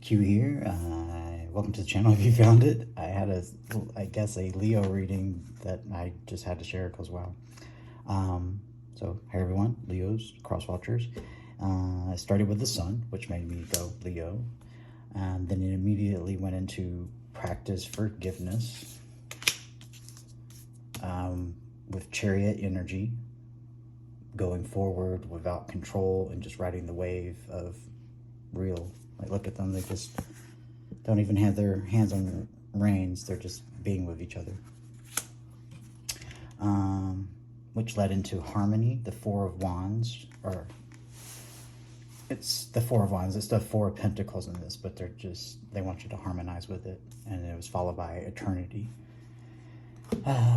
Q here. Welcome to the channel if you found it. I had I guess a Leo reading that I just had to share because wow. So hey everyone, Leos, cross watchers. I started with the sun, which made me go Leo, and then it immediately went into practice forgiveness with chariot energy, going forward without control and just riding the wave of real. Like, look at them, they just don't even have their hands on reins, they're just being with each other. Which led into harmony, the Four of Wands, or it's the Four of Wands, it's the Four of Pentacles in this, but they want you to harmonize with it. And it was followed by eternity.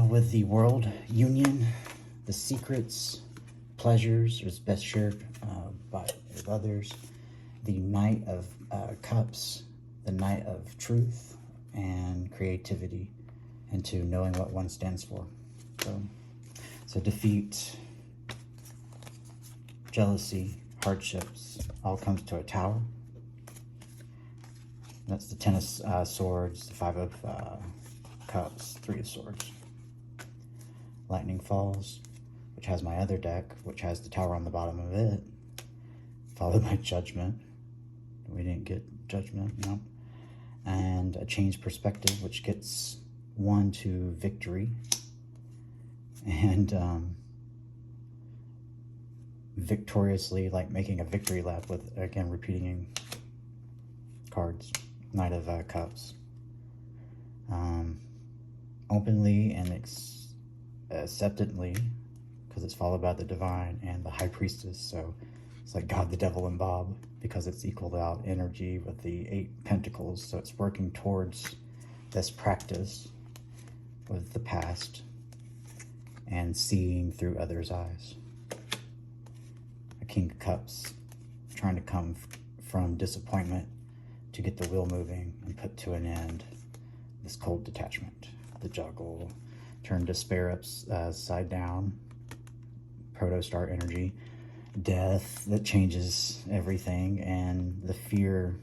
With the world union, the secrets, pleasures is best shared by others. The Knight of Cups, the Knight of Truth and creativity, into knowing what one stands for. So defeat, jealousy, hardships, all comes to a Tower. That's the Ten of Swords, the Five of Cups, Three of Swords. Lightning Falls, which has my other deck, which has the Tower on the bottom of it, followed by Judgment. We didn't get Judgment, no. And a Changed Perspective, which gets one to victory. And victoriously, like making a victory lap with, again, repeating cards. Knight of Cups. Openly and acceptantly, because it's followed by the Divine and the High Priestess. So it's like God, the Devil, and Bob, because it's equaled out energy with the 8 Pentacles. So it's working towards this practice with the past and seeing through others' eyes. A King of Cups, trying to come from disappointment to get the wheel moving and put to an end this cold detachment. The Juggle, turn despair upside down, Protostar energy, death that changes everything, and the fear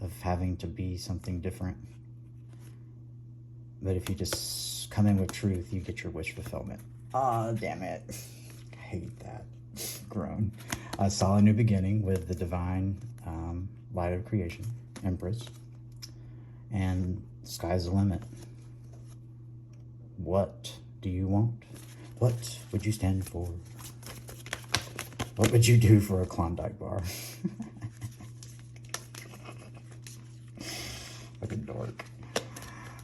of having to be something different. But if you just come in with truth, you get your wish fulfillment. Ah, damn it. I hate that. Groan. I saw a new beginning with the Divine Light of Creation, Empress, and sky's the limit. What do you want? What would you stand for? What would you do for a Klondike bar? Fucking dork.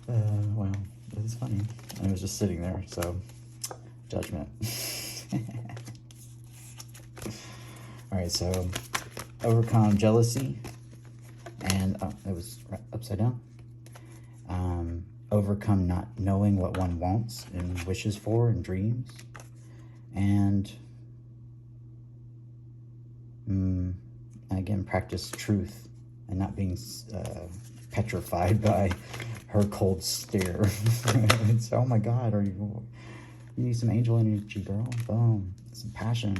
Well, it was funny. I was just sitting there, so Judgment. Alright, so overcome jealousy, and it was upside down. Overcome not knowing what one wants and wishes for and dreams, and again, practice truth and not being petrified by her cold stare. It's, oh my God, you need some angel energy, girl. Boom. Some passion.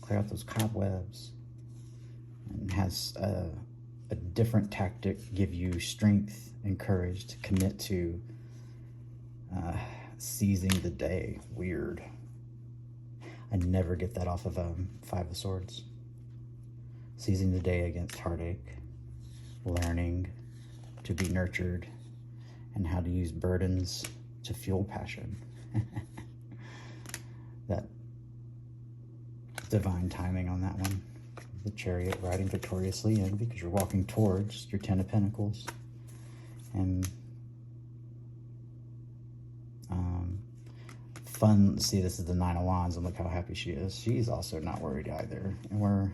Clear out those cobwebs. And has a different tactic, give you strength and courage to commit to seizing the day. Weird. I never get that off of Five of Swords. Seizing the day against heartache. Learning to be nurtured and how to use burdens to fuel passion. That divine timing on that one. The Chariot riding victoriously in, because you're walking towards your 10 of Pentacles. And fun, see, this is the 9 of Wands, and look how happy she is. She's also not worried either. And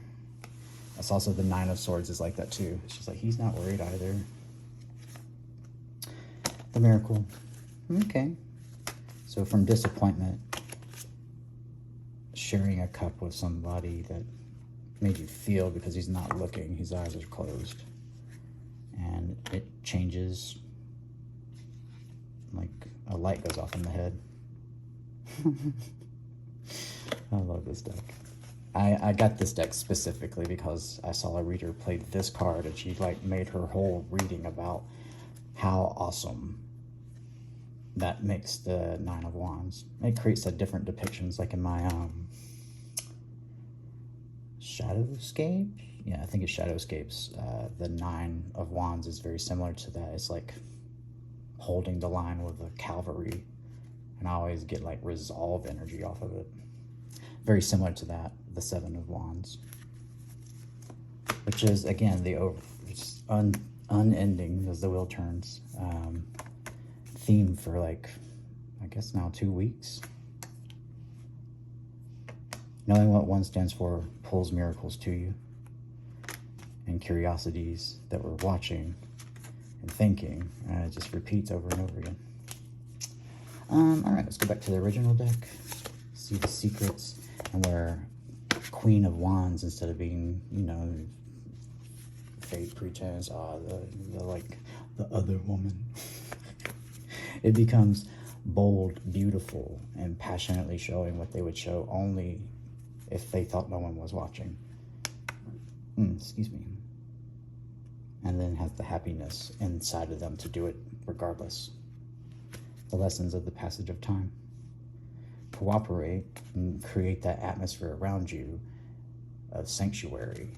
that's also the 9 of Swords is like that too. She's like, he's not worried either. The Miracle. Okay. So from disappointment, sharing a cup with somebody that made you feel, because he's not looking, his eyes are closed. And it changes, like a light goes off in the head. I love this deck. I got this deck specifically because I saw a reader played this card, and she like made her whole reading about how awesome that makes the Nine of Wands. It creates a different depictions, like in my Shadowscape. Yeah, I think it's Shadowscapes. The Nine of Wands is very similar to that. It's like holding the line with a cavalry, and I always get like resolve energy off of it. Very similar to that, the Seven of Wands, which is again the unending as the wheel turns theme for like, I guess now 2 weeks. Knowing what one stands for pulls miracles to you, and curiosities that we're watching and thinking. It just repeats over and over again. All right, let's go back to the original deck. See the secrets, and where Queen of Wands, instead of being, you know, fake pretense, the like the other woman, it becomes bold, beautiful, and passionately showing what they would show only if they thought no one was watching. Excuse me. And then has the happiness inside of them to do it regardless. The lessons of the passage of time. Cooperate and create that atmosphere around you of sanctuary,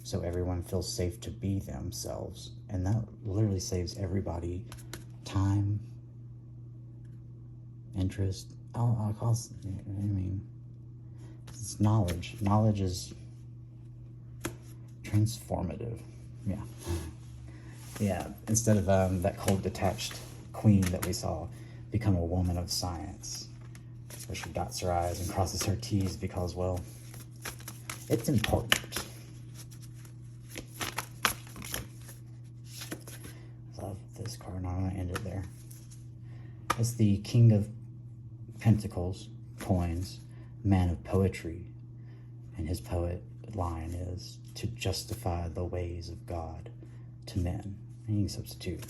so everyone feels safe to be themselves. And that literally saves everybody time, interest. I mean, it's knowledge. Knowledge is transformative. Yeah. Yeah. Instead of that cold, detached queen that we saw, become a woman of science, where she dots her I's and crosses her T's because, well, it's important. Love this card, and I'm going to end it there. It's the King of Pentacles, coins, man of poetry, and his poet line is to justify the ways of God to men. And you can substitute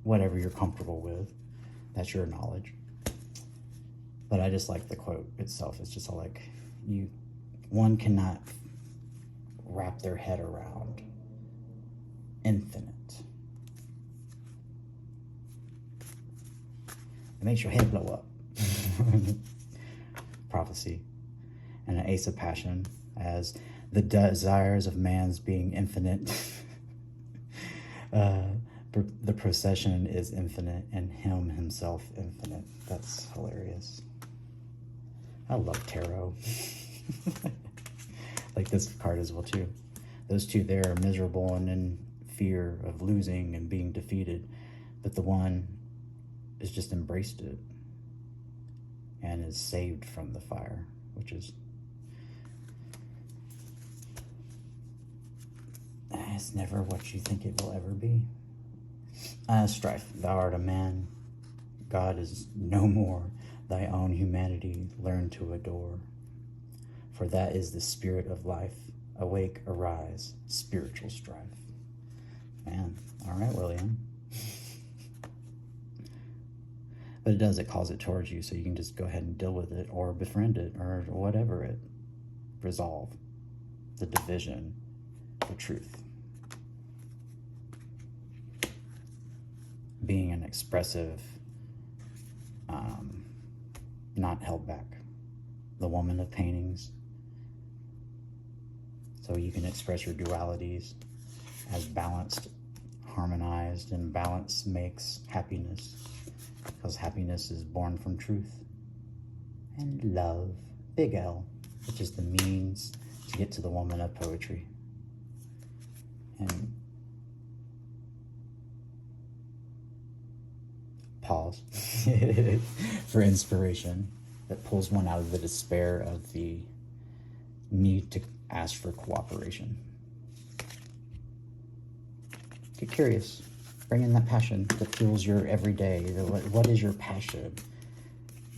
whatever you're comfortable with. That's your knowledge. But I just like the quote itself. It's just all like, one cannot wrap their head around infinite. It makes your head blow up. Prophecy. And an Ace of Passion as the desires of man's being infinite. The procession is infinite, and him himself infinite. That's hilarious. I love tarot. Like this card as well too. Those two there are miserable and in fear of losing and being defeated, but the one has just embraced it and is saved from the fire, which is, it's never what you think it will ever be. Strife, thou art a man, God is no more, thy own humanity learn to adore. For that is the spirit of life, awake, arise, spiritual strife. Man, all right, William. But it calls it towards you, so you can just go ahead and deal with it, or befriend it, or whatever it. Resolve the division, the truth. Being an expressive, not held back. The woman of paintings. So you can express your dualities as balanced, harmonized, and balance makes happiness. Because happiness is born from truth. And love, big L, which is the means to get to the woman of poetry. And pause for inspiration that pulls one out of the despair of the need to ask for cooperation. Get curious. Bring in that passion that fuels your everyday. What is your passion?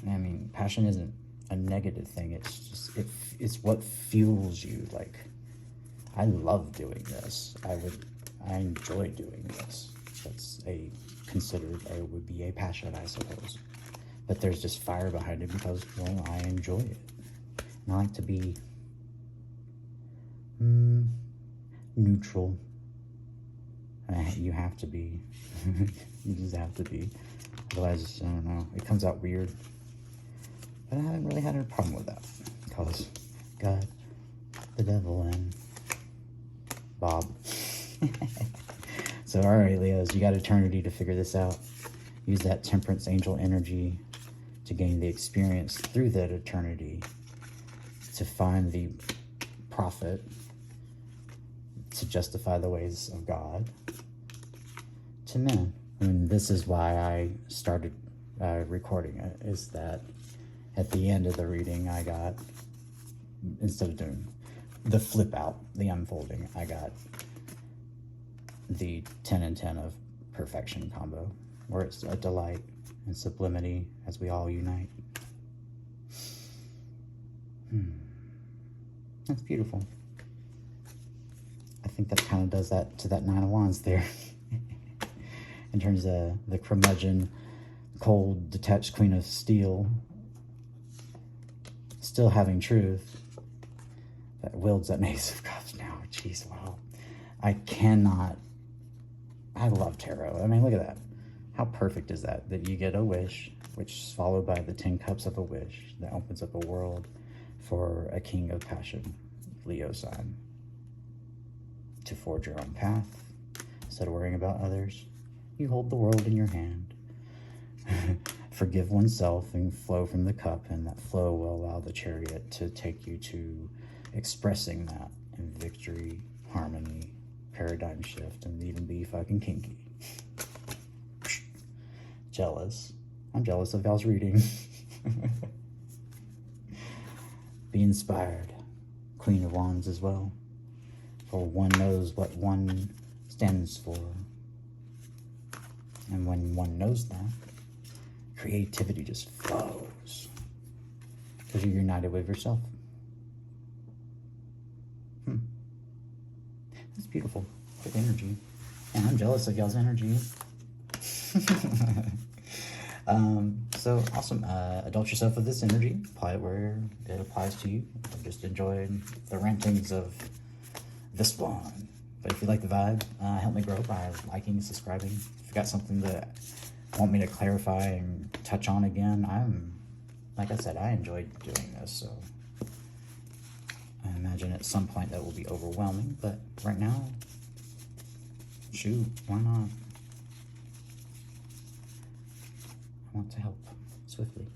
I mean, passion isn't a negative thing. It's just, it's what fuels you. Like, I love doing this. I enjoy doing this. That's would be a passion, I suppose. But there's just fire behind it because, well, I enjoy it. And I like to be Neutral. You have to be. You just have to be. Otherwise, I don't know. It comes out weird. But I haven't really had a problem with that. Because God, the devil, and Bob. So, alright, Leos, you got eternity to figure this out. Use that temperance angel energy to gain the experience through that eternity, to find the prophet, to justify the ways of God to men. And this is why I started recording it, is that at the end of the reading I got, instead of doing the flip out, the unfolding, I got the 10 and 10 of perfection combo, where it's a delight and sublimity as we all unite. That's beautiful. I think that kind of does that to that Nine of Wands there. In terms of the curmudgeon, cold, detached Queen of Steel, still having truth, that wields that Ace of Cups now. Jeez, wow. I love tarot. I mean, look at that. How perfect is that? That you get a wish, which is followed by the 10 cups of a wish that opens up a world for a king of passion, Leo sign, to forge your own path instead of worrying about others. You hold the world in your hand. Forgive oneself and flow from the cup, and that flow will allow the chariot to take you to expressing that in victory, harmony, paradigm shift, and even be fucking kinky. Jealous. I'm jealous of y'all's reading. Be inspired. Queen of Wands as well. For one knows what one stands for. And when one knows that, creativity just flows. Because you're united with yourself. That's beautiful. Good energy. And I'm jealous of y'all's energy. So awesome. Adult yourself with this energy. Apply it where it applies to you. Just enjoy the rantings of this one. But if you like the vibe, help me grow by liking, subscribing. If you got something that want me to clarify and touch on again, like I said, I enjoyed doing this, so I imagine at some point that will be overwhelming, but right now, shoot, why not? I want to help swiftly.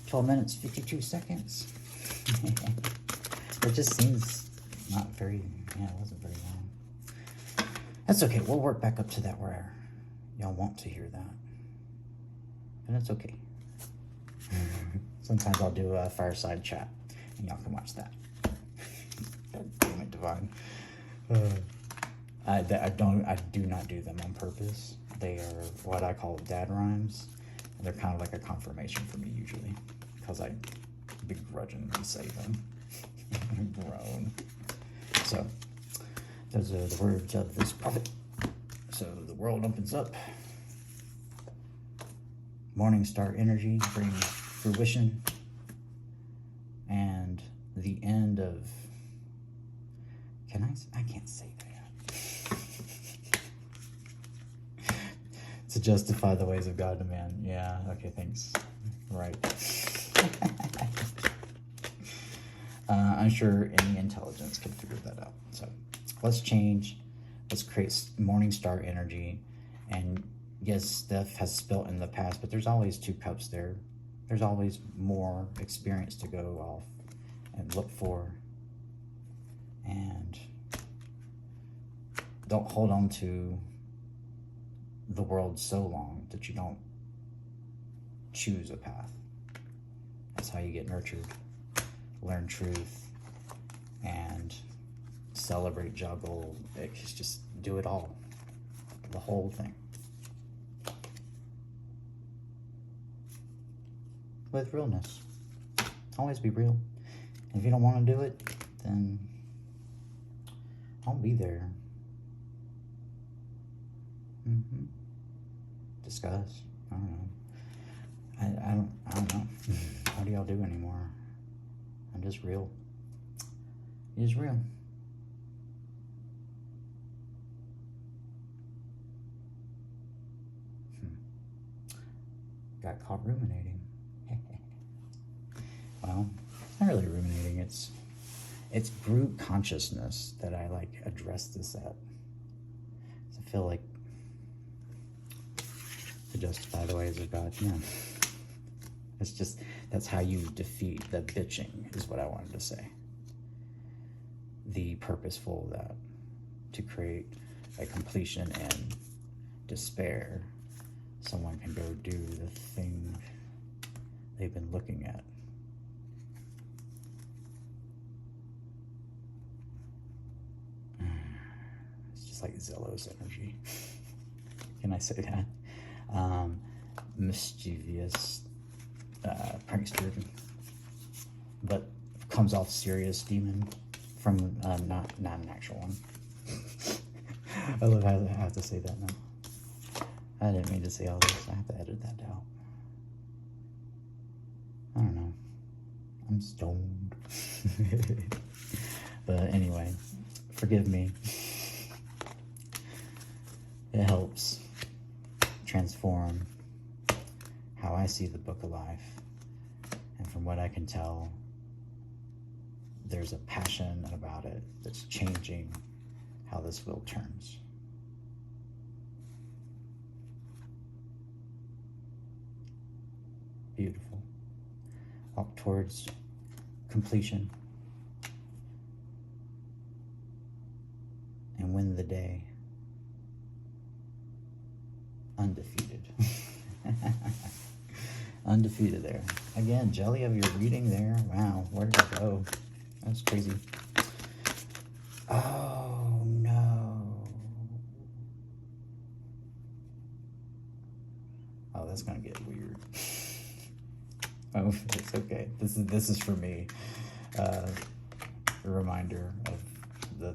12 minutes, 52 seconds. It just seems not very, it wasn't very long. That's okay, we'll work back up to that where y'all want to hear that. And it's okay. Sometimes I'll do a fireside chat, and y'all can watch that. God damn it, Divine. I do not do them on purpose. They are what I call dad rhymes. And they're kind of like a confirmation for me usually, because I begrudgingly say them. Grown. So, those are the words of this prophet. So the world opens up. Morning star energy brings fruition. And the end of... I can't say that. To justify the ways of God to man. Yeah, okay, thanks. Right. I'm sure any intelligence can figure that out. So let's change. Let's create morning star energy. And yes, stuff has spilt in the past, but there's always 2 cups there. There's always more experience to go off and look for. And don't hold on to the world so long that you don't choose a path. That's how you get nurtured, learn truth, and celebrate, juggle. It's just do it all, the whole thing. With realness. Always be real. And if you don't want to do it, then I'll be there. Discuss. I don't know. I don't know. What do y'all do anymore? I'm just real. It is real. Got caught ruminating. Well, it's not really ruminating. It's brute consciousness that I like address this at. So I feel like to justify the ways of God. Yeah. It's just, that's how you defeat the bitching, is what I wanted to say. The purposeful, that to create a completion and despair, someone can go do the thing they've been looking at. It's just like Zillow's energy. Can I say that? Mischievous prankster, but comes off serious demon from not an actual one. I love how I have to say that now. I didn't mean to say all this. I have to edit that out. I don't know. I'm stoned. But anyway, forgive me. It helps transform how I see the book of life. And from what I can tell, there's a passion about it that's changing how this wheel turns. Beautiful. Walk towards completion and win the day undefeated. Undefeated there. Again, Jelly of your reading there. Wow, where did I go? That's crazy. Oh, no. Oh, that's gonna get weird. Oh, it's okay. This is for me. A reminder of the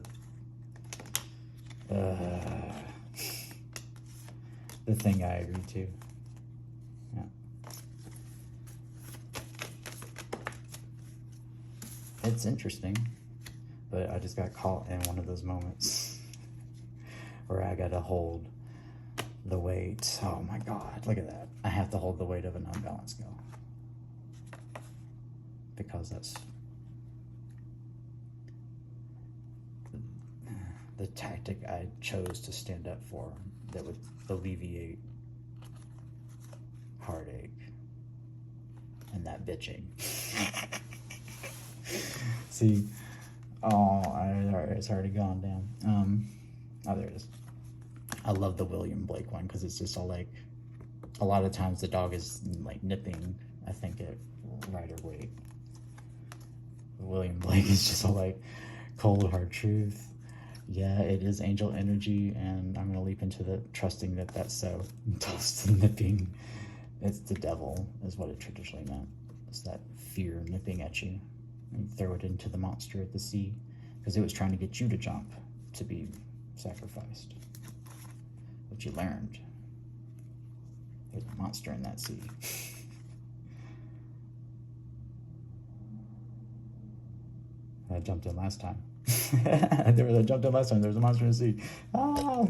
thing I agreed to. Yeah. It's interesting, but I just got caught in one of those moments where I gotta hold the weight. Oh my God, look at that. I have to hold the weight of an unbalanced scale. Because that's the tactic I chose to stand up for that would alleviate heartache and that bitching. See, it's already gone down. Oh, there it is. I love the William Blake one because it's just all like, a lot of times the dog is like nipping, I think, at Rider Waite. William Blake is just all like cold hard truth. Yeah, it is angel energy, and I'm gonna leap into the trusting that that's so. Tossed the nipping. It's the devil, is what it traditionally meant. It's that fear nipping at you. And throw it into the monster at the sea, because it was trying to get you to jump to be sacrificed. But you learned there's a monster in that sea. I jumped in last time. I jumped in last time. There was a monster in the sea. Ah!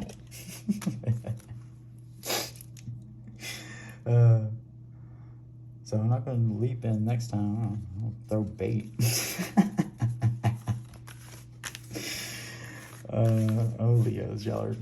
So I'm not going to leap in next time. I'll throw bait. Oh, Leos, y'all are